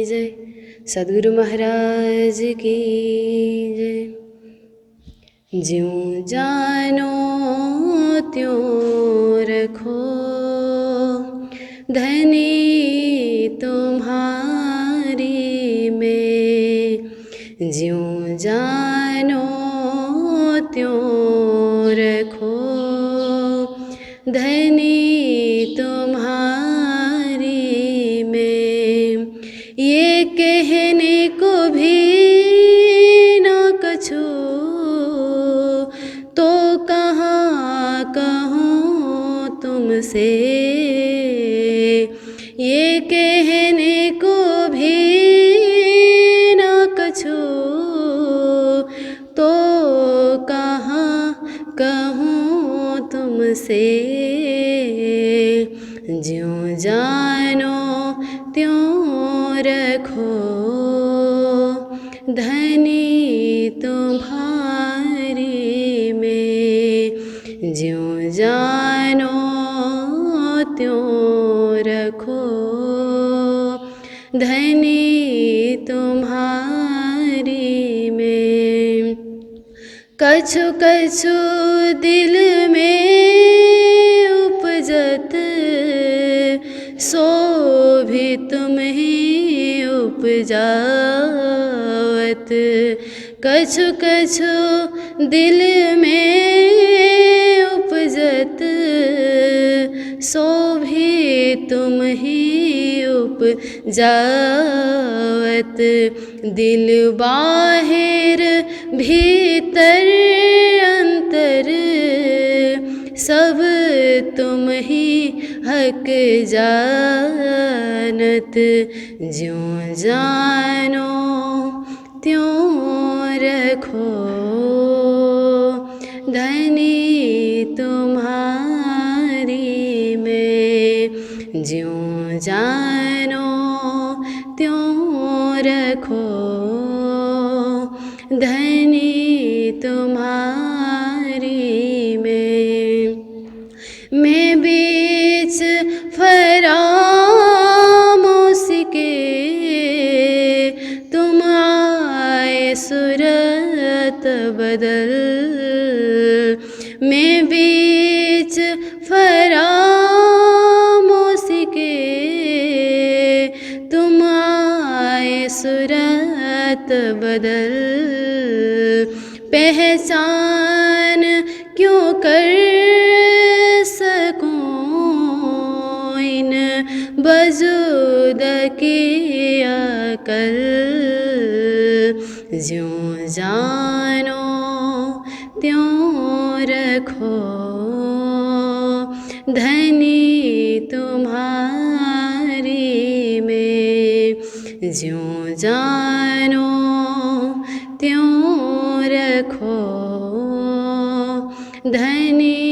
जय सद्गुरु महाराज की जय। ज्यों जानो त्यों रखो, धनी तुम्हारी में। ज्यों जानो त्यों रखो, धनी तुम्हारी में। ये कहने को भी न कछु, तो कहाँ कहूँ तुमसे। ये कहने को भी न कछु, तो कहाँ कहूँ तुमसे। ज्यों जानो त्यों रखो, धनी तुम्हारी में। ज्यों जानो त्यों रखो, धनी तुम्हारी में। कछु कछु दिल में उपजत, सो भी तुम ही उपजावत। कछु कछु दिल में उपजत, सो भी तुम ही उपजावत। दिल बाहिर भीतर अंतर, सब तुम ही हक जानत। ज्यों जानो त्यों रखो, धनी तुम्हारी में। ज्यों जानो त्यों रखो, धनी तुम्हारी में। मैं बीच फरामोश के, तुम आए सूरत बदल। मैं बीच फरामोश के, तुम आए सूरत बदल। पहचान क्यों कर सकूं इन वजूद की अकल। ज्यों जानो त्यों रखो, धनी तुम्हारी में। ज्यों जानो त्यों रखो, धनी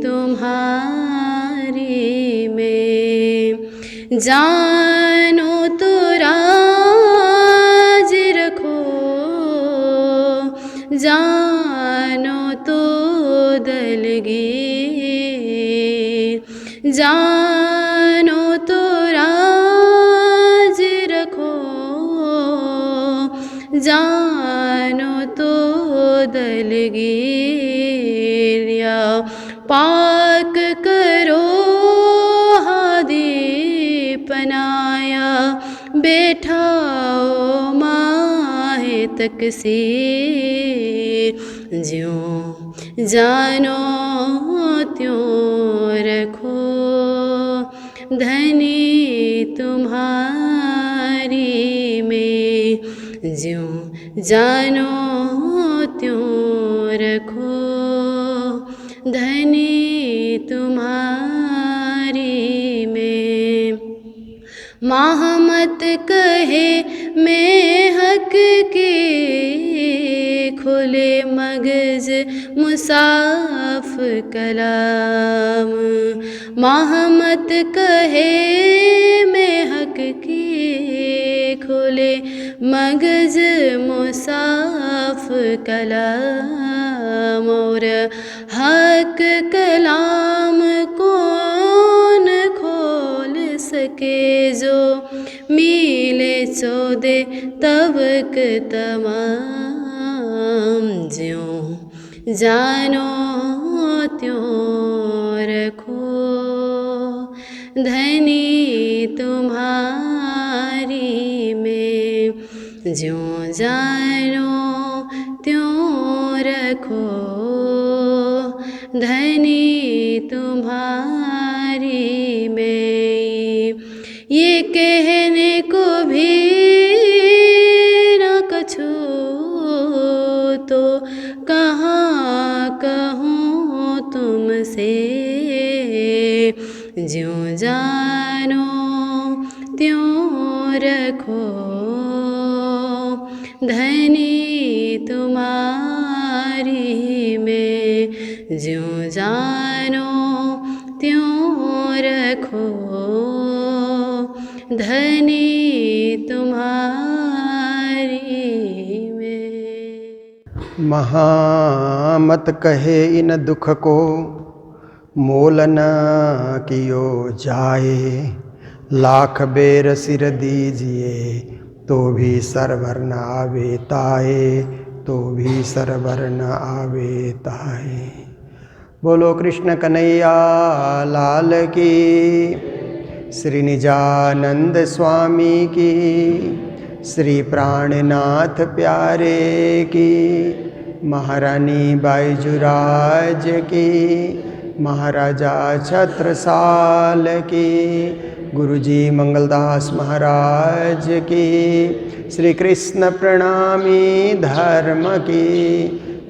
तुम्हारी में। जानो तो राज रखो, जानो तो दलगीर। जानो तो राज रखो, जानो तो दलगीर। या पाक करो हादी पनाया, बैठाओ माहे तकसीर। ज्यों जानो त्यों रखो, धनी तुम्हारी में। ज्यों जानो त्यों रखो, धनी तुम्हारी में। माहमत कहे मैं हक के, खुले मगज मुसाफ कलाम। माहमत कहे मैं हक के, खुले मगज मुसाफ कलाम। और हक कलाम कौन खोल सके, जो मी सो दे तवक तमाम। ज्यों जानो त्यों रखो, धनी तुम्हारी में। ज्यों जानो त्यों रखो, धनी तुम्हारी में। ये कहने को भी न कछु, तो कहाँ कहूँ तुमसे। ज्यों जानो त्यों रखो, धनी तुम्हारी में। ज्यों जानो त्यों रखो, धनी तुम्हारी में। महामत कहे इन दुख को, मोल न कियो जाए। लाख बेर सिर दीजिए, तो भी सरभर न आवे ताए, तो भी सरभर न आवे ताए। बोलो कृष्ण कन्हैया लाल की, श्री निजानंद स्वामी की, श्री प्राणनाथ प्यारे की, महारानी बाईजुराज की, महाराजा छत्रसाल की, गुरुजी मंगलदास महाराज की, श्री कृष्ण प्रणामी धर्म की,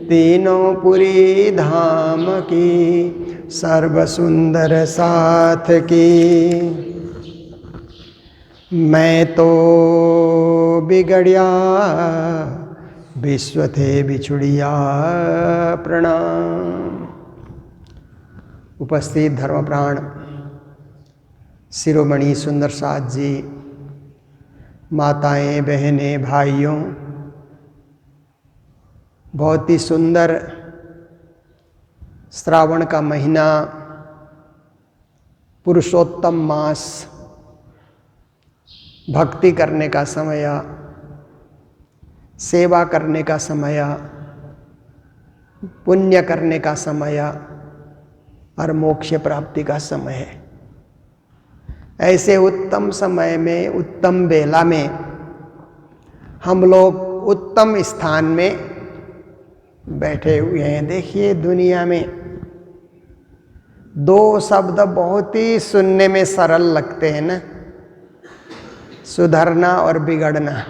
तीनों पुरी धाम की, सर्व सुंदर साथ की। मैं तो बिगड़िया, विश्व थे बिछुड़िया प्रणाम। उपस्थित धर्मप्राण शिरोमणि सुंदर साथ जी, माताएं, बहनें, भाइयों, बहुत ही सुंदर श्रावण का महीना, पुरुषोत्तम मास, भक्ति करने का समय, सेवा करने का समय, पुण्य करने का समय और मोक्ष प्राप्ति का समय है। ऐसे उत्तम समय में, उत्तम बेला में हम लोग उत्तम स्थान में बैठे हुए हैं। देखिए, दुनिया में दो शब्द बहुत ही सुनने में सरल लगते हैं ना, सुधरना और बिगड़ना।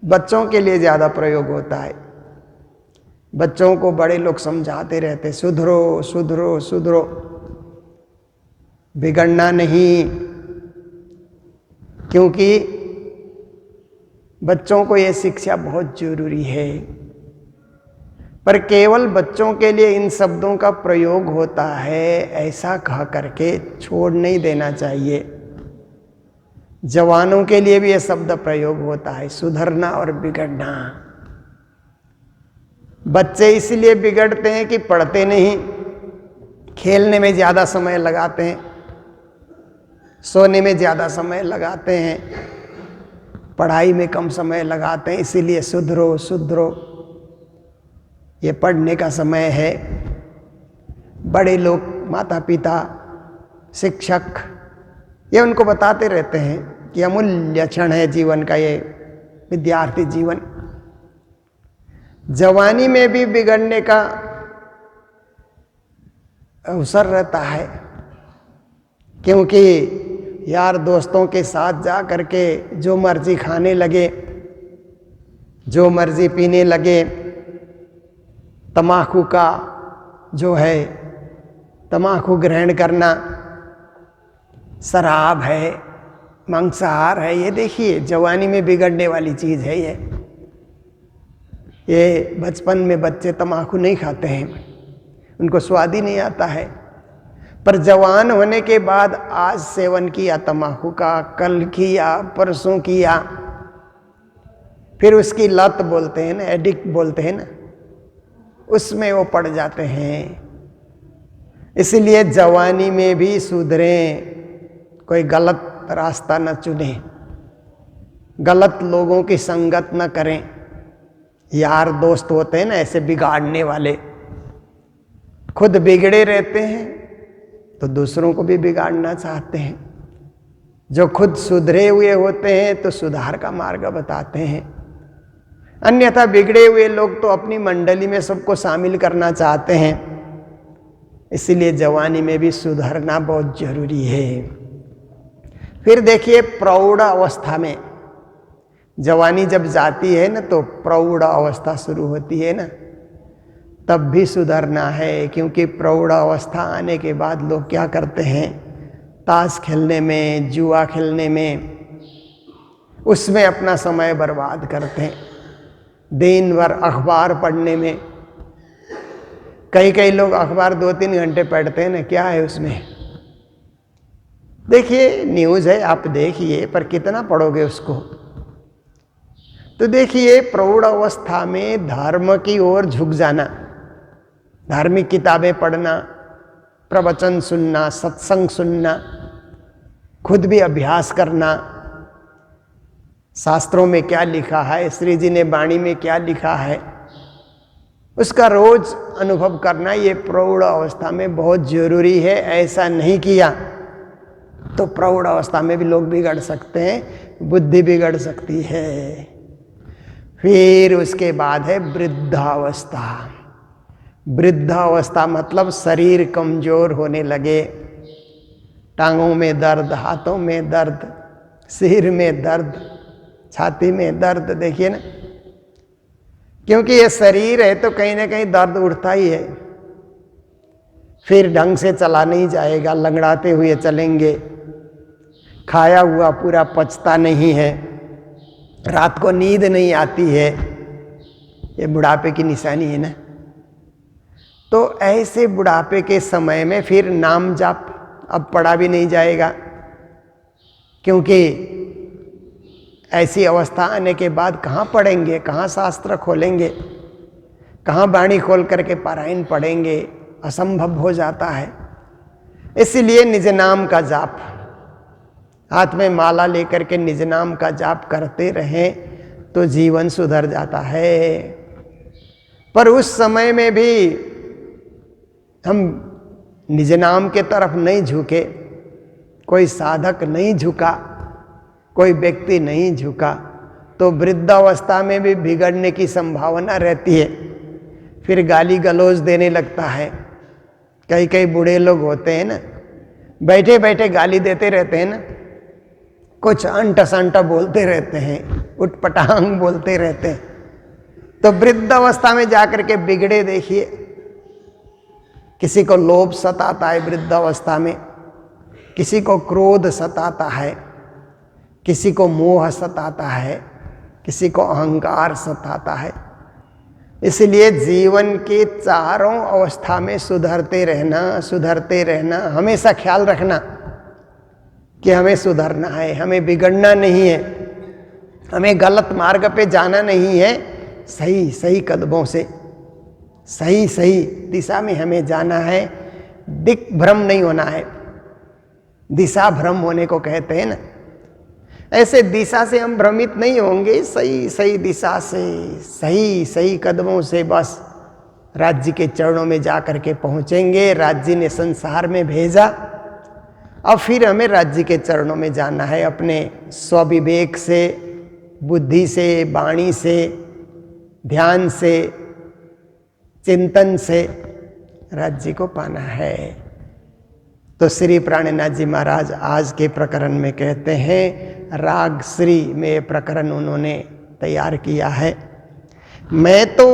बच्चों के लिए ज़्यादा प्रयोग होता है। बच्चों को बड़े लोग समझाते रहते, सुधरो सुधरो सुधरो, बिगड़ना नहीं। क्योंकि बच्चों को ये शिक्षा बहुत जरूरी है। पर केवल बच्चों के लिए इन शब्दों का प्रयोग होता है, ऐसा कह करके छोड़ नहीं देना चाहिए। जवानों के लिए भी ये शब्द प्रयोग होता है, सुधरना और बिगड़ना। बच्चे इसलिए बिगड़ते हैं कि पढ़ते नहीं, खेलने में ज़्यादा समय लगाते हैं, सोने में ज़्यादा समय लगाते हैं, पढ़ाई में कम समय लगाते हैं। इसीलिए सुधरो सुधरो, ये पढ़ने का समय है। बड़े लोग, माता पिता, शिक्षक, ये उनको बताते रहते हैं कि अमूल्य क्षण है जीवन का ये विद्यार्थी जीवन। जवानी में भी बिगड़ने का अवसर रहता है, क्योंकि यार दोस्तों के साथ जा करके जो मर्जी खाने लगे, जो मर्जी पीने लगे, तम्बाकू का जो है तम्बाकू ग्रहण करना, शराब है, मांसाहार है, ये देखिए जवानी में बिगड़ने वाली चीज़ है। ये बचपन में बच्चे तम्बाकू नहीं खाते हैं, उनको स्वाद ही नहीं आता है। पर जवान होने के बाद आज सेवन किया तम्बाकू का, कल किया, परसों किया, फिर उसकी लत बोलते हैं ना, एडिक्ट बोलते हैं ना, उसमें वो पड़ जाते हैं। इसलिए जवानी में भी सुधरें, कोई गलत रास्ता न चुने। गलत लोगों की संगत न करें। यार दोस्त होते हैं ना ऐसे बिगाड़ने वाले, खुद बिगड़े रहते हैं तो दूसरों को भी बिगाड़ना चाहते हैं। जो खुद सुधरे हुए होते हैं तो सुधार का मार्ग बताते हैं। अन्यथा बिगड़े हुए लोग तो अपनी मंडली में सबको शामिल करना चाहते हैं। इसीलिए जवानी में भी सुधरना बहुत जरूरी है। फिर देखिए प्रौढ़ अवस्था में, जवानी जब जाती है ना तो प्रौढ़ अवस्था शुरू होती है ना, तब भी सुधरना है। क्योंकि प्रौढ़ अवस्था आने के बाद लोग क्या करते हैं, ताश खेलने में, जुआ खेलने में, उसमें अपना समय बर्बाद करते हैं। दिन भर अखबार पढ़ने में, कई लोग अखबार 2-3 घंटे पढ़ते हैं ना, क्या है उसमें? देखिए न्यूज़ है, आप देखिए, पर कितना पढ़ोगे उसको? तो देखिए प्रौढ़ अवस्था में धर्म की ओर झुक जाना, धार्मिक किताबें पढ़ना, प्रवचन सुनना, सत्संग सुनना, खुद भी अभ्यास करना, शास्त्रों में क्या लिखा है, श्री जी ने वाणी में क्या लिखा है, उसका रोज अनुभव करना, ये प्रौढ़ अवस्था में बहुत जरूरी है। ऐसा नहीं किया तो प्रौढ़ अवस्था में भी लोग बिगड़ सकते हैं, बुद्धि बिगड़ सकती है। फिर उसके बाद है वृद्धावस्था। वृद्धावस्था मतलब शरीर कमजोर होने लगे, टांगों में दर्द, हाथों में दर्द, सिर में दर्द, छाती में दर्द। देखिए ना, क्योंकि ये शरीर है तो कहीं ना कहीं दर्द उठता ही है। फिर ढंग से चला नहीं जाएगा, लंगड़ाते हुए चलेंगे, खाया हुआ पूरा पचता नहीं है, रात को नींद नहीं आती है, ये बुढ़ापे की निशानी है ना। तो ऐसे बुढ़ापे के समय में फिर नाम जाप अब पढ़ा भी नहीं जाएगा, क्योंकि ऐसी अवस्था आने के बाद कहाँ पढ़ेंगे, कहाँ शास्त्र खोलेंगे, कहाँ वाणी खोल करके पारायण पढ़ेंगे, असंभव हो जाता है। इसीलिए निज नाम का जाप, हाथ में माला लेकर के निज नाम का जाप करते रहें तो जीवन सुधर जाता है। पर उस समय में भी हम निज नाम के तरफ नहीं झुके, कोई साधक नहीं झुका, कोई व्यक्ति नहीं झुका, तो वृद्धावस्था में भी बिगड़ने की संभावना रहती है। फिर गाली गलौज देने लगता है। कई बूढ़े लोग होते हैं ना, बैठे बैठे गाली देते रहते हैं ना, कुछ अंट संट बोलते रहते हैं, उटपटांग बोलते रहते हैं। तो वृद्धावस्था में जाकर के बिगड़े। देखिए किसी को लोभ सताता है वृद्धावस्था में, किसी को क्रोध सताता है, किसी को मोह सताता है, किसी को अहंकार सताता है। इसलिए जीवन के चारों अवस्था में सुधरते रहना, हमेशा ख्याल रखना कि हमें सुधरना है, हमें बिगड़ना नहीं है, हमें गलत मार्ग पे जाना नहीं है, सही कदमों से सही दिशा में हमें जाना है। दिग्भ्रम नहीं होना है, दिशा भ्रम होने को कहते हैं ना, ऐसे दिशा से हम भ्रमित नहीं होंगे। सही दिशा से, सही कदमों से बस राज्य के चरणों में जा करके पहुंचेंगे। राज्य ने संसार में भेजा, अब फिर हमें राज्य के चरणों में जाना है। अपने स्वविवेक से, बुद्धि से, वाणी से, ध्यान से, चिंतन से राज्य को पाना है। तो श्री प्राणनाथ जी महाराज आज के प्रकरण में कहते हैं, राग श्री में प्रकरण उन्होंने तैयार किया है। मैं तो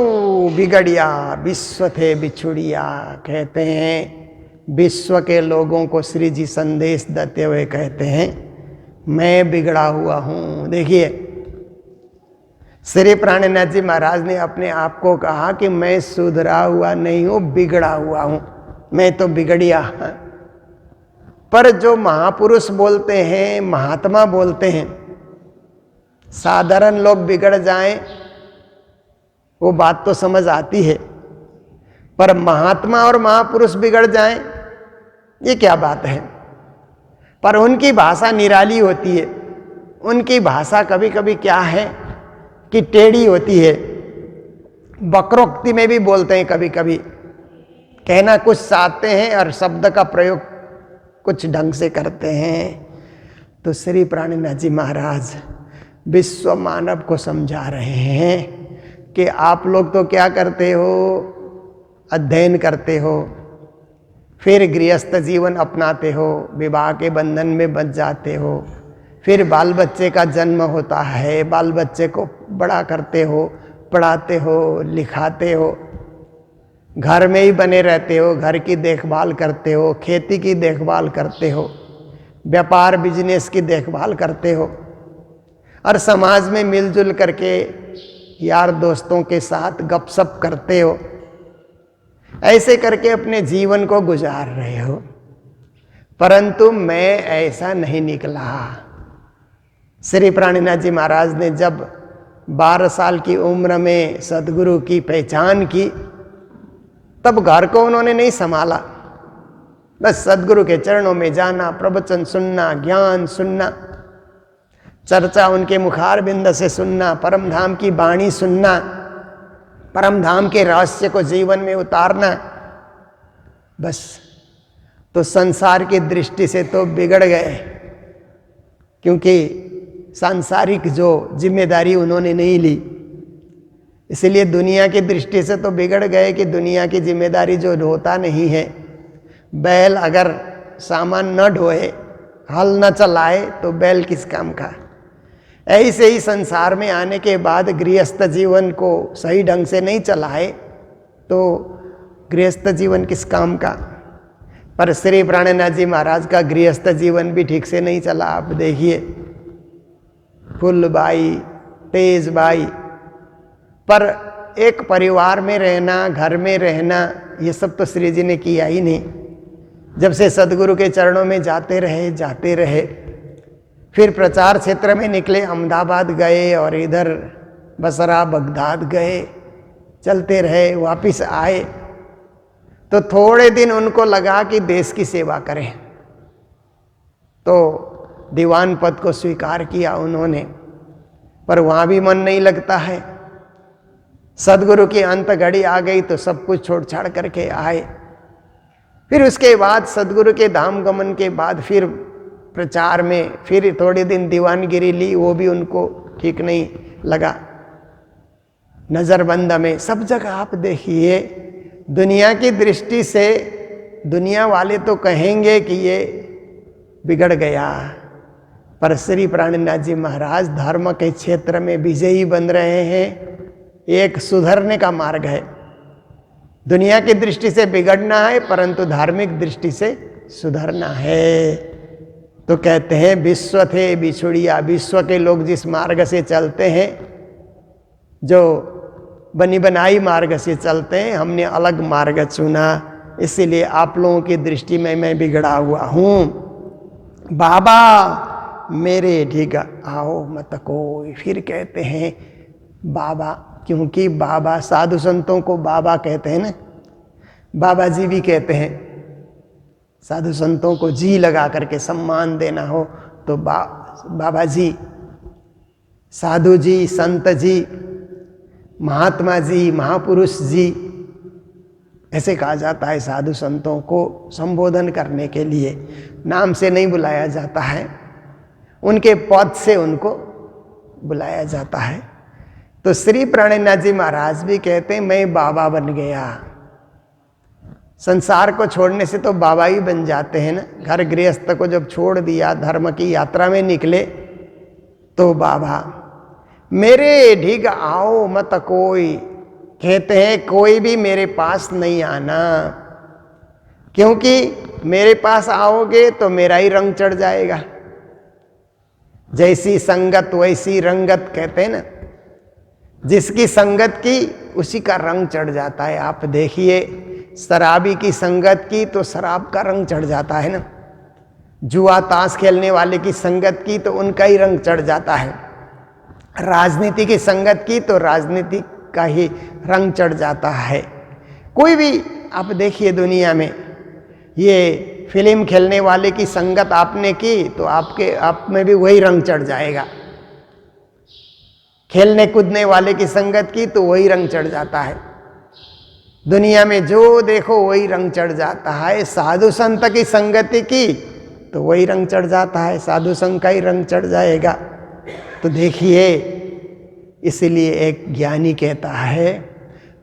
बिगड़िया विश्व थे बिछुड़िया, कहते हैं विश्व के लोगों को श्री जी संदेश देते हुए कहते हैं मैं बिगड़ा हुआ हूँ। देखिए श्री प्राणनाथ जी महाराज ने अपने आप को कहा कि मैं सुधरा हुआ नहीं हूँ, बिगड़ा हुआ हूँ, मैं तो बिगड़िया। पर जो महापुरुष बोलते हैं, महात्मा बोलते हैं, साधारण लोग बिगड़ जाएं वो बात तो समझ आती है, पर महात्मा और महापुरुष बिगड़ जाएं ये क्या बात है। पर उनकी भाषा निराली होती है, उनकी भाषा कभी कभी क्या है कि टेढ़ी होती है, वक्रोक्ति में भी बोलते हैं, कभी कभी कहना कुछ चाहते हैं और शब्द का प्रयोग कुछ ढंग से करते हैं। तो श्री प्राणनाथ जी महाराज विश्व मानव को समझा रहे हैं कि आप लोग तो क्या करते हो, अध्ययन करते हो, फिर गृहस्थ जीवन अपनाते हो, विवाह के बंधन में बंध जाते हो, फिर बाल बच्चे का जन्म होता है, बाल बच्चे को बड़ा करते हो, पढ़ाते हो, लिखाते हो, घर में ही बने रहते हो, घर की देखभाल करते हो, खेती की देखभाल करते हो, व्यापार बिजनेस की देखभाल करते हो, और समाज में मिलजुल करके यार दोस्तों के साथ गपशप करते हो। ऐसे करके अपने जीवन को गुजार रहे हो। परंतु मैं ऐसा नहीं निकला। श्री प्राणनाथ जी महाराज ने जब 12 साल की उम्र में सद्गुरु की पहचान की, तब घर को उन्होंने नहीं संभाला। बस सद्गुरु के चरणों में जाना, प्रवचन सुनना, ज्ञान सुनना, चर्चा उनके मुखार बिंद से सुनना, परम धाम की वाणी सुनना, परम धाम के रहस्य को जीवन में उतारना, बस। तो संसार की दृष्टि से तो बिगड़ गए, क्योंकि सांसारिक जो जिम्मेदारी उन्होंने नहीं ली, इसलिए दुनिया की दृष्टि से तो बिगड़ गए कि दुनिया की जिम्मेदारी जो होता नहीं है। बैल अगर सामान न ढोए, हल न चलाए तो बैल किस काम का। ऐसे ही संसार में आने के बाद गृहस्थ जीवन को सही ढंग से नहीं चलाए तो गृहस्थ जीवन किस काम का। पर श्री प्राणनाथ जी महाराज का गृहस्थ जीवन भी ठीक से नहीं चला। आप देखिए, फुलबाई, तेजबाई, पर एक परिवार में रहना, घर में रहना, ये सब तो श्री जी ने किया ही नहीं। जब से सद्गुरु के चरणों में जाते रहे, फिर प्रचार क्षेत्र में निकले, अहमदाबाद गए और इधर बसरा, बगदाद गए, चलते रहे, वापिस आए। तो थोड़े दिन उनको लगा कि देश की सेवा करें, तो दीवान पद को स्वीकार किया उन्होंने, पर वहाँ भी मन नहीं लगता है। सद्गुरु की अंत घड़ी आ गई तो सब कुछ छोड़ छाड़ करके आए। फिर उसके बाद सद्गुरु के धाम गमन के बाद फिर प्रचार में फिर थोड़े दिन दीवानगिरी ली, वो भी उनको ठीक नहीं लगा। नजरबंद में सब जगह आप देखिए, दुनिया की दृष्टि से दुनिया वाले तो कहेंगे कि ये बिगड़ गया, पर श्री प्राणनाथ जी महाराज धर्म के क्षेत्र में विजयी बन रहे हैं। एक सुधरने का मार्ग है। दुनिया की दृष्टि से बिगड़ना है, परंतु धार्मिक दृष्टि से सुधरना है। तो कहते हैं विश्व थे बिछुड़िया, विश्व के लोग जिस मार्ग से चलते हैं, जो बनी बनाई मार्ग से चलते हैं, हमने अलग मार्ग चुना, इसीलिए आप लोगों की दृष्टि में मैं बिगड़ा हुआ हूँ। बाबा मेरे ढिग आओ मत कोई। फिर कहते हैं बाबा, क्योंकि बाबा साधु संतों को बाबा कहते हैं ना, बाबा जी भी कहते हैं। साधु संतों को जी लगा करके सम्मान देना हो तो बाबा जी, साधु जी, संत जी, महात्मा जी, महापुरुष जी, ऐसे कहा जाता है। साधु संतों को संबोधन करने के लिए नाम से नहीं बुलाया जाता है, उनके पद से उनको बुलाया जाता है। तो श्री प्राणनाथ जी महाराज भी कहते हैं मैं बाबा बन गया। संसार को छोड़ने से तो बाबा ही बन जाते हैं ना। घर गृहस्थ को जब छोड़ दिया, धर्म की यात्रा में निकले, तो बाबा मेरे ढिग आओ मत कोई। कहते हैं कोई भी मेरे पास नहीं आना, क्योंकि मेरे पास आओगे तो मेरा ही रंग चढ़ जाएगा। जैसी संगत वैसी रंगत कहते हैं ना, जिसकी संगत की उसी का रंग चढ़ जाता है। आप देखिए, शराबी की संगत की तो शराब का रंग चढ़ जाता है ना, जुआ ताश खेलने वाले की संगत की तो उनका ही रंग चढ़ जाता है, राजनीति की संगत की तो राजनीति का ही रंग चढ़ जाता है। कोई भी आप देखिए दुनिया में, ये फिल्म खेलने वाले की संगत आपने की तो आप में भी वही रंग चढ़ जाएगा। खेलने कूदने वाले की संगत की तो वही रंग चढ़ जाता है। दुनिया में जो देखो वही रंग चढ़ जाता है। साधु संत की संगति की तो वही रंग चढ़ जाता है, साधु संत का ही रंग चढ़ जाएगा। तो देखिए, इसलिए एक ज्ञानी कहता है,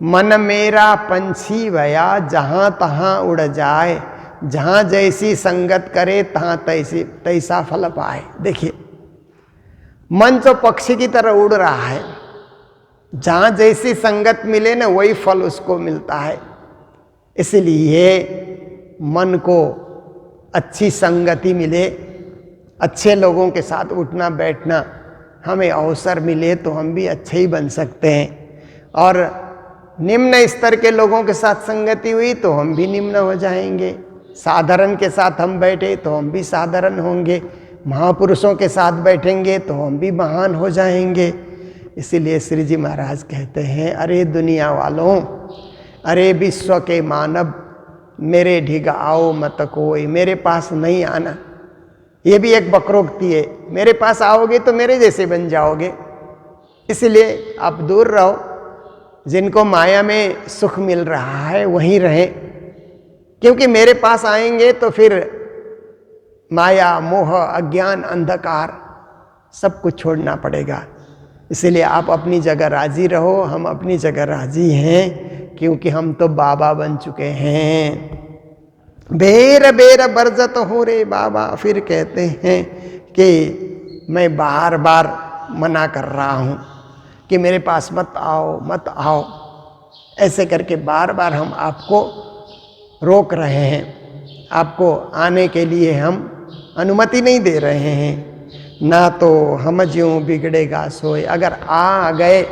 मन मेरा पंछी भया जहां तहां उड़ जाए, जहां जैसी संगत करे तहां तैसा फल पाए। देखिए, मन तो पक्षी की तरह उड़ रहा है, जहां जैसी संगत मिले ना वही फल उसको मिलता है। इसलिए मन को अच्छी संगति मिले, अच्छे लोगों के साथ उठना बैठना हमें अवसर मिले तो हम भी अच्छे ही बन सकते हैं। और निम्न स्तर के लोगों के साथ संगति हुई तो हम भी निम्न हो जाएंगे। साधारण के साथ हम बैठे तो हम भी साधारण होंगे। महापुरुषों के साथ बैठेंगे तो हम भी महान हो जाएंगे। इसीलिए श्री जी महाराज कहते हैं, अरे दुनिया वालों, अरे विश्व के मानव, मेरे ढिग आओ मत कोई, मेरे पास नहीं आना। ये भी एक वक्रोक्ति है, मेरे पास आओगे तो मेरे जैसे बन जाओगे। इसलिए आप दूर रहो। जिनको माया में सुख मिल रहा है वहीं रहें, क्योंकि मेरे पास आएंगे तो फिर माया, मोह, अज्ञान, अंधकार सब कुछ छोड़ना पड़ेगा। इसलिए आप अपनी जगह राजी रहो, हम अपनी जगह राजी हैं, क्योंकि हम तो बाबा बन चुके हैं। बेर बेर बरजत हो रे बाबा। फिर कहते हैं कि मैं बार बार मना कर रहा हूँ कि मेरे पास मत आओ, मत आओ। ऐसे करके बार बार हम आपको रोक रहे हैं, आपको आने के लिए हम अनुमति नहीं दे रहे हैं। ना तो हम ज्यों बिगड़ेगा सोए, अगर आ गए,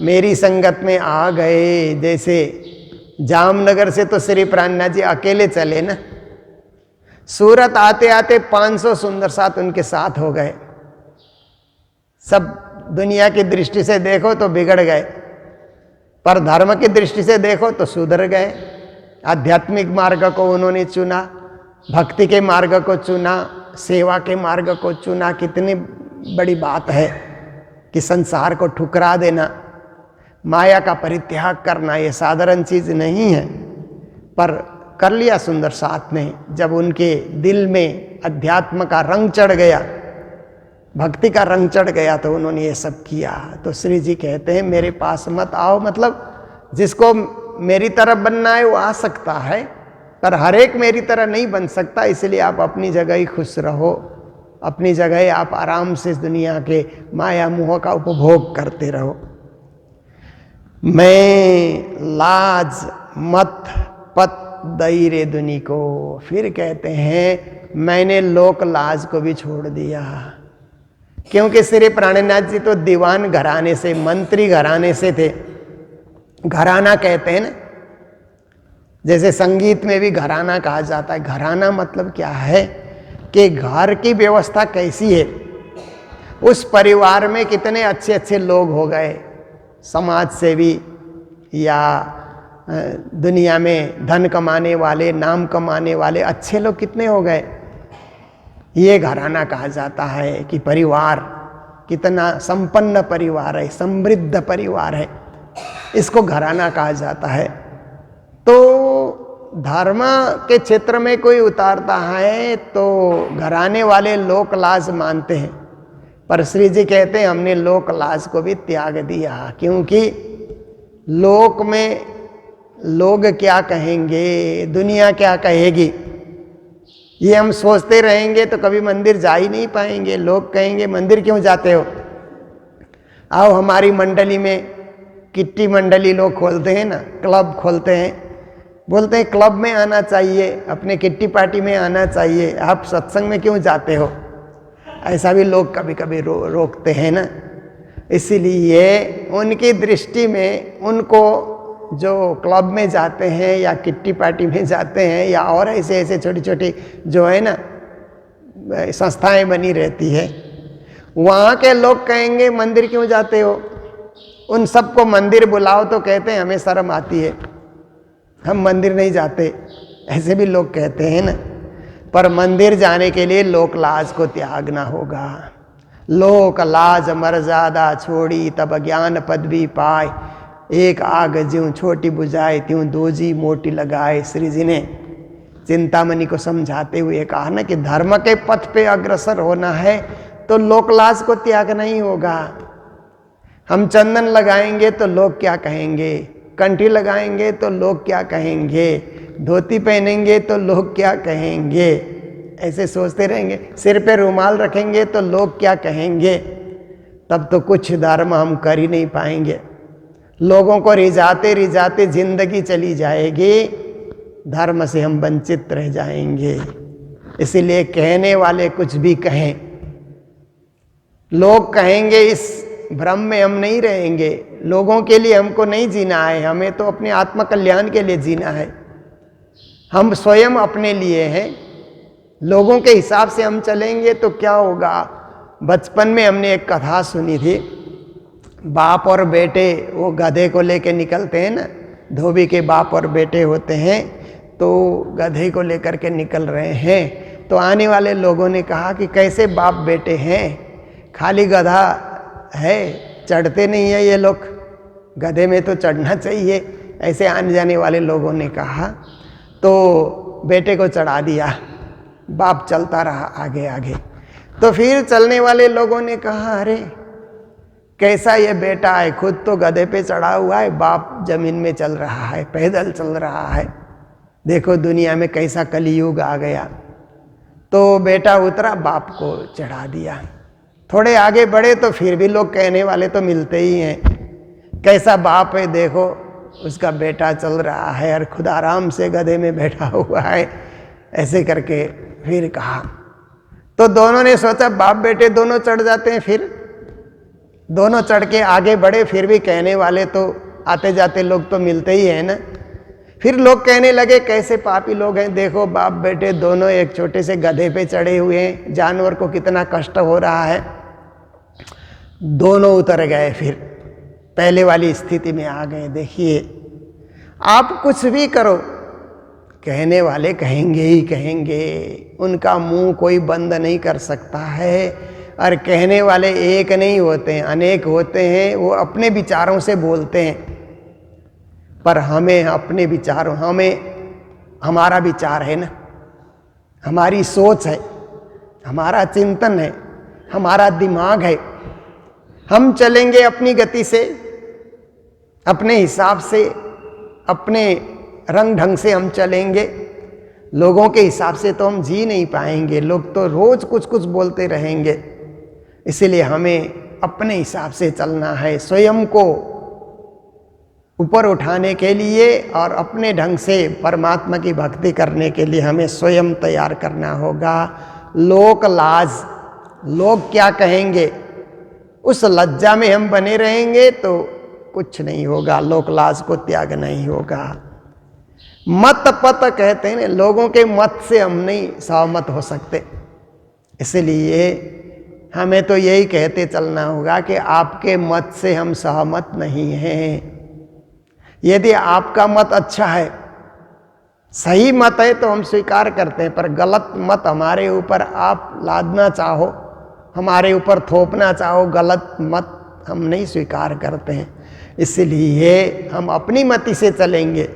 मेरी संगत में आ गए। जैसे जामनगर से तो श्री प्राणनाथ जी अकेले चले ना, सूरत आते आते 500 सुंदर साथ उनके साथ हो गए। सब दुनिया की दृष्टि से देखो तो बिगड़ गए, पर धर्म की दृष्टि से देखो तो सुधर गए। आध्यात्मिक मार्ग को उन्होंने चुना, भक्ति के मार्ग को चुना, सेवा के मार्ग को चुना। कितनी बड़ी बात है कि संसार को ठुकरा देना, माया का परित्याग करना, ये साधारण चीज नहीं है। पर कर लिया सुंदर साथ ने। जब उनके दिल में अध्यात्म का रंग चढ़ गया, भक्ति का रंग चढ़ गया, तो उन्होंने ये सब किया। तो श्री जी कहते हैं, मेरे पास मत आओ। मतलब जिसको मेरी तरह बनना है वो आ सकता है, पर हर एक मेरी तरह नहीं बन सकता। इसलिए आप अपनी जगह ही खुश रहो, अपनी जगह आप आराम से दुनिया के माया मोह का उपभोग करते रहो। मैं लाज मत पत दई रे दुनी को। फिर कहते हैं, मैंने लोक लाज को भी छोड़ दिया, क्योंकि श्री प्राणनाथ जी तो दीवान घराने से, मंत्री घराने से थे। घराना कहते हैं ना, जैसे संगीत में भी घराना कहा जाता है। घराना मतलब क्या है कि घर की व्यवस्था कैसी है, उस परिवार में कितने अच्छे अच्छे लोग हो गए, समाज सेवी या दुनिया में धन कमाने वाले, नाम कमाने वाले अच्छे लोग कितने हो गए। ये घराना कहा जाता है कि परिवार कितना संपन्न परिवार है, समृद्ध परिवार है, इसको घराना कहा जाता है। तो धर्म के क्षेत्र में कोई उतारता है तो घराने वाले लोक लाज मानते हैं, पर श्री जी कहते हैं हमने लोक लाज को भी त्याग दिया। क्योंकि लोक में लोग क्या कहेंगे, दुनिया क्या कहेगी, ये हम सोचते रहेंगे तो कभी मंदिर जा ही नहीं पाएंगे। लोग कहेंगे मंदिर क्यों जाते हो, आओ हमारी मंडली में, किट्टी मंडली लोग खोलते हैं ना, क्लब खोलते हैं, बोलते हैं क्लब में आना चाहिए, अपने किट्टी पार्टी में आना चाहिए, आप सत्संग में क्यों जाते हो। ऐसा भी लोग कभी कभी रोकते हैं ना। इसीलिए उनकी दृष्टि में उनको जो क्लब में जाते हैं या किट्टी पार्टी में जाते हैं या और ऐसे ऐसे छोटी छोटी जो है ना संस्थाएं बनी रहती है, वहाँ के लोग कहेंगे मंदिर क्यों जाते हो। उन सबको मंदिर बुलाओ तो कहते हैं हमें शर्म आती है, हम मंदिर नहीं जाते। ऐसे भी लोग कहते हैं ना। पर मंदिर जाने के लिए लोक लाज को त्यागना होगा। लोक लाज मर्यादा छोड़ी तब ज्ञान पदवी पाए, एक आग ज्यों छोटी बुझाए त्यों दूजी मोटी लगाए। श्री जी ने चिंतामणि को समझाते हुए कहा ना कि धर्म के पथ पे अग्रसर होना है तो लोकलाज को त्यागना ही होगा। हम चंदन लगाएंगे तो लोग क्या कहेंगे, कंठी लगाएंगे तो लोग क्या कहेंगे, धोती पहनेंगे तो लोग क्या कहेंगे, ऐसे सोचते रहेंगे। सिर पे रुमाल रखेंगे तो लोग क्या कहेंगे, तब तो कुछ धर्म हम कर ही नहीं पाएंगे। लोगों को रिझाते रिझाते जिंदगी चली जाएगी, धर्म से हम वंचित रह जाएंगे। इसीलिए कहने वाले कुछ भी कहें, लोग कहेंगे, इस भ्रम में हम नहीं रहेंगे। लोगों के लिए हमको नहीं जीना है, हमें तो अपने आत्म कल्याण के लिए जीना है। हम स्वयं अपने लिए हैं। लोगों के हिसाब से हम चलेंगे तो क्या होगा। बचपन में हमने एक कथा सुनी थी, बाप और बेटे वो गधे को लेके निकलते हैं ना, धोबी के बाप और बेटे होते हैं, तो गधे को लेकर के निकल रहे हैं। तो आने वाले लोगों ने कहा कि कैसे बाप बेटे हैं, खाली गधा है, चढ़ते नहीं है ये लोग, गधे में तो चढ़ना चाहिए। ऐसे आने जाने वाले लोगों ने कहा। तो बेटे को चढ़ा दिया, बाप चलता रहा आगे आगे। तो फिर चलने वाले लोगों ने कहा, अरे कैसा ये बेटा है, खुद तो गधे पे चढ़ा हुआ है, बाप जमीन में चल रहा है, पैदल चल रहा है। देखो दुनिया में कैसा कलियुग आ गया। तो बेटा उतरा, बाप को चढ़ा दिया। थोड़े आगे बढ़े तो फिर भी लोग कहने वाले तो मिलते ही हैं, कैसा बाप है, देखो उसका बेटा चल रहा है और खुद आराम से गधे में बैठा हुआ है। ऐसे करके फिर कहा। तो दोनों ने सोचा बाप बेटे दोनों चढ़ जाते हैं, फिर दोनों चढ़ के आगे बढ़े, फिर भी कहने वाले तो आते जाते लोग तो मिलते ही हैं ना। फिर लोग कहने लगे कैसे पापी लोग हैं, देखो बाप बेटे दोनों एक छोटे से गधे पे चढ़े हुए हैं, जानवर को कितना कष्ट हो रहा है। दोनों उतर गए, फिर पहले वाली स्थिति में आ गए। देखिए आप कुछ भी करो, कहने वाले कहेंगे ही कहेंगे, उनका मुंह कोई बंद नहीं कर सकता है। और कहने वाले एक नहीं होते हैं, अनेक होते हैं, वो अपने विचारों से बोलते हैं। पर हमें अपने विचारों, हमारा विचार है ना, हमारी सोच है, हमारा चिंतन है, हमारा दिमाग है। हम चलेंगे अपनी गति से, अपने हिसाब से, अपने रंग ढंग से हम चलेंगे। लोगों के हिसाब से तो हम जी नहीं पाएंगे, लोग तो रोज कुछ कुछ बोलते रहेंगे। इसलिए हमें अपने हिसाब से चलना है, स्वयं को ऊपर उठाने के लिए और अपने ढंग से परमात्मा की भक्ति करने के लिए हमें स्वयं तैयार करना होगा। लोक लाज, लोग क्या कहेंगे, उस लज्जा में हम बने रहेंगे तो कुछ नहीं होगा। लोक लाज को त्यागना ही होगा। मत पत कहते हैं, लोगों के मत से हम नहीं सहमत हो सकते। इसलिए हमें तो यही कहते चलना होगा कि आपके मत से हम सहमत नहीं हैं। यदि आपका मत अच्छा है, सही मत है, तो हम स्वीकार करते हैं। पर गलत मत हमारे ऊपर आप लादना चाहो, हमारे ऊपर थोपना चाहो, गलत मत हम नहीं स्वीकार करते हैं। इसलिए हम अपनी मति से चलेंगे,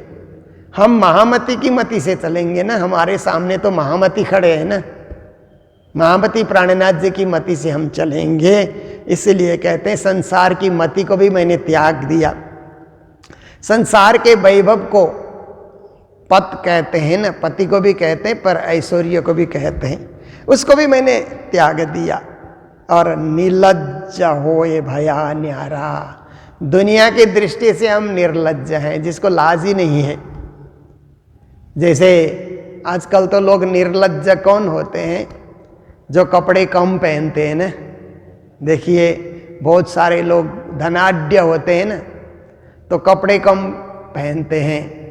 हम महामति की मति से चलेंगे ना। हमारे सामने तो महामति खड़े हैं ना, महामति प्राणनाथ जी की मति से हम चलेंगे। इसलिए कहते हैं संसार की मति को भी मैंने त्याग दिया। संसार के वैभव को पत कहते हैं ना, पति को भी कहते हैं, पर ऐश्वर्य को भी कहते हैं, उसको भी मैंने त्याग दिया। और निर्लज्ज होए भया न्यारा, दुनिया की दृष्टि से हम निर्लज्ज हैं, जिसको लाज ही नहीं है। जैसे आजकल तो लोग निर्लज्ज कौन होते हैं, जो कपड़े कम पहनते हैं ना। देखिए बहुत सारे लोग धनाढ्य होते हैं ना, तो कपड़े कम पहनते हैं।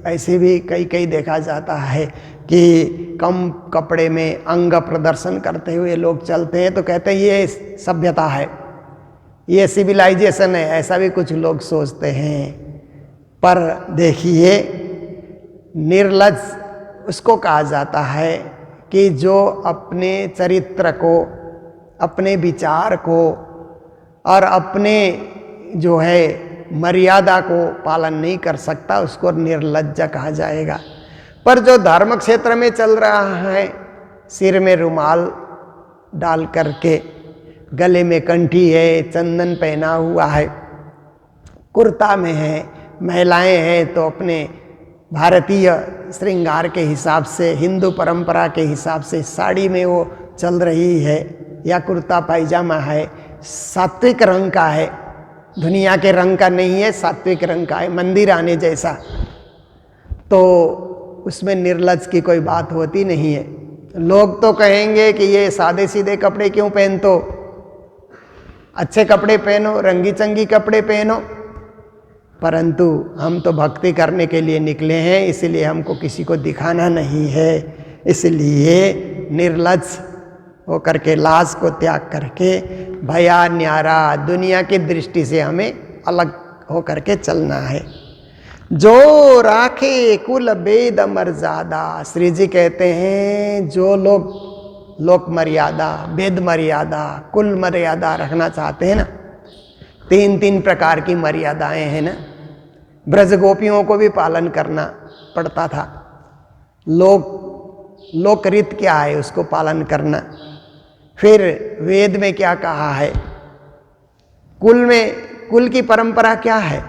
ऐसे भी कई देखा जाता है कि कम कपड़े में अंग प्रदर्शन करते हुए लोग चलते हैं, तो कहते हैं ये सभ्यता है, ये सिविलाइजेशन है। ऐसा भी कुछ लोग सोचते हैं। पर देखिए निर्लज्ज उसको कहा जाता है कि जो अपने चरित्र को, अपने विचार को और अपने जो है मर्यादा को पालन नहीं कर सकता, उसको निर्लज्ज कहा जाएगा। पर जो धर्म क्षेत्र में चल रहा है, सिर में रुमाल डाल करके, गले में कंठी है, चंदन पहना हुआ है, कुर्ता में है, महिलाएं हैं तो अपने भारतीय श्रृंगार के हिसाब से, हिंदू परंपरा के हिसाब से साड़ी में वो चल रही है या कुर्ता पायजामा है, सात्विक रंग का है, दुनिया के रंग का नहीं है, सात्विक रंग का है, मंदिर आने जैसा, तो उसमें निर्लज्ज की कोई बात होती नहीं है। लोग तो कहेंगे कि ये सादे सीधे कपड़े क्यों पहनते, अच्छे कपड़े पहनो, रंगी चंगी कपड़े पहनो। परंतु हम तो भक्ति करने के लिए निकले हैं, इसलिए हमको किसी को दिखाना नहीं है। इसलिए निर्लज्ज होकर के, लाज को त्याग करके, भया न्यारा, दुनिया की दृष्टि से हमें अलग होकर के चलना है। जो राखे कुल वेद मर्यादा, श्री जी कहते हैं जो लोग लोक मर्यादा, वेद मर्यादा, कुल मर्यादा रखना चाहते हैं ना, 3 प्रकार की मर्यादाएं हैं ना। ब्रज गोपियों को भी पालन करना पड़ता था। लोकरीत क्या है, उसको पालन करना। फिर वेद में क्या कहा है, कुल की परंपरा क्या है,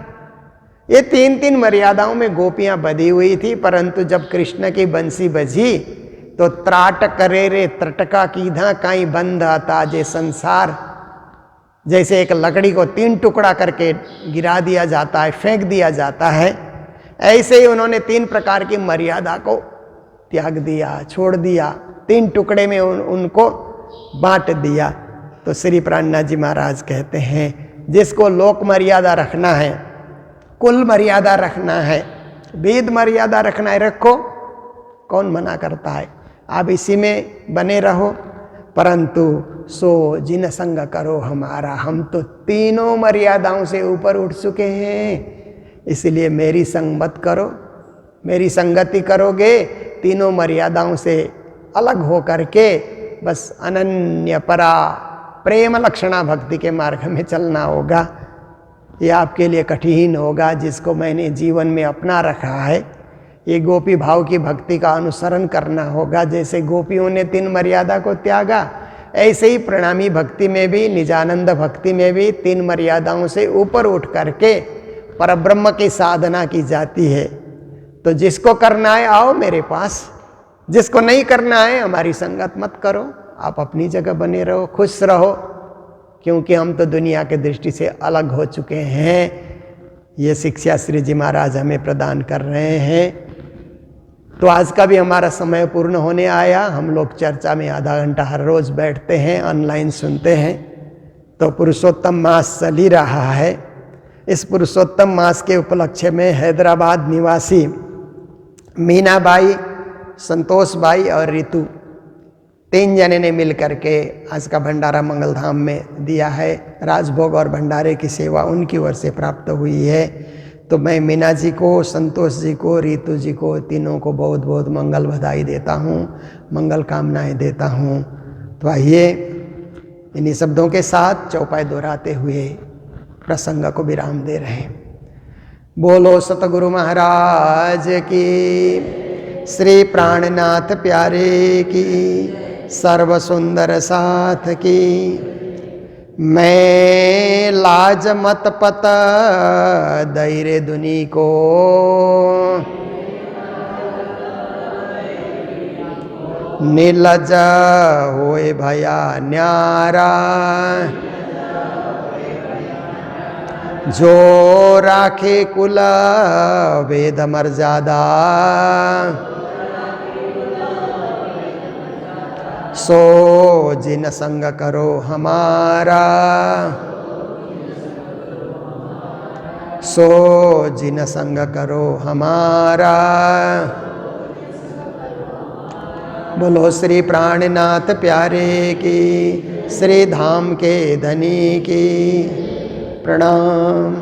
ये 3 मर्यादाओं में गोपियां बधी हुई थी। परंतु जब कृष्ण की बंसी बजी तो त्राट करे रे त्रटका कीधा काई बंध आता जे संसार, जैसे एक लकड़ी को 3 टुकड़ा करके गिरा दिया जाता है, फेंक दिया जाता है, ऐसे ही उन्होंने 3 प्रकार की मर्यादा को त्याग दिया, छोड़ दिया, 3 टुकड़े में उनको बांट दिया। तो श्री प्राणनाथ जी महाराज कहते हैं जिसको लोक मर्यादा रखना है, कुल मर्यादा रखना है, वेद मर्यादा रखना है, रखो, कौन मना करता है, आप इसी में बने रहो। परंतु सो जिन संग करो हमारा, हम तो 3 मर्यादाओं से ऊपर उठ चुके हैं, इसलिए मेरी संग मत करो। मेरी संगति करोगे 3 मर्यादाओं से अलग हो करके बस अनन्य परा प्रेम लक्षणा भक्ति के मार्ग में चलना होगा। ये आपके लिए कठिन होगा, जिसको मैंने जीवन में अपना रखा है। ये गोपी भाव की भक्ति का अनुसरण करना होगा। जैसे गोपियों ने 3 मर्यादा को त्यागा, ऐसे ही प्रणामी भक्ति में भी, निजानंद भक्ति में भी 3 मर्यादाओं से ऊपर उठ करके परब्रह्म की साधना की जाती है। तो जिसको करना है आओ मेरे पास, जिसको नहीं करना है हमारी संगत मत करो, आप अपनी जगह बने रहो, खुश रहो, क्योंकि हम तो दुनिया के दृष्टि से अलग हो चुके हैं। ये शिक्षा श्री जी महाराज हमें प्रदान कर रहे हैं। तो आज का भी हमारा समय पूर्ण होने आया। हम लोग चर्चा में आधा घंटा हर रोज बैठते हैं, ऑनलाइन सुनते हैं। तो पुरुषोत्तम मास चल ही रहा है। इस पुरुषोत्तम मास के उपलक्ष्य में हैदराबाद निवासी मीनाबाई, संतोष बाई और रितु 3 जने ने मिल करके आज का भंडारा मंगलधाम में दिया है। राजभोग और भंडारे की सेवा उनकी ओर से प्राप्त हुई है। तो मैं मीना जी को, संतोष जी को, रितु जी को, तीनों को बहुत बहुत मंगल बधाई देता हूँ, मंगल कामनाएं देता हूँ। तो आइए इन्हीं शब्दों के साथ चौपाई दोहराते हुए प्रसंग को विराम दे रहे हैं। बोलो सतगुरु महाराज की, श्री प्राणनाथ प्यारे की, सर्व सुंदर साथ की। मैं लाज मत पत दैरे दुनी को, निर्लज होए भया न्यारा, जो राखे कुल वेद मर्यादा, सो जिन संग करो हमारा, सो जिन संग करो हमारा। बोलो श्री प्राणनाथ प्यारे की, श्री धाम के धनी की। प्रणाम।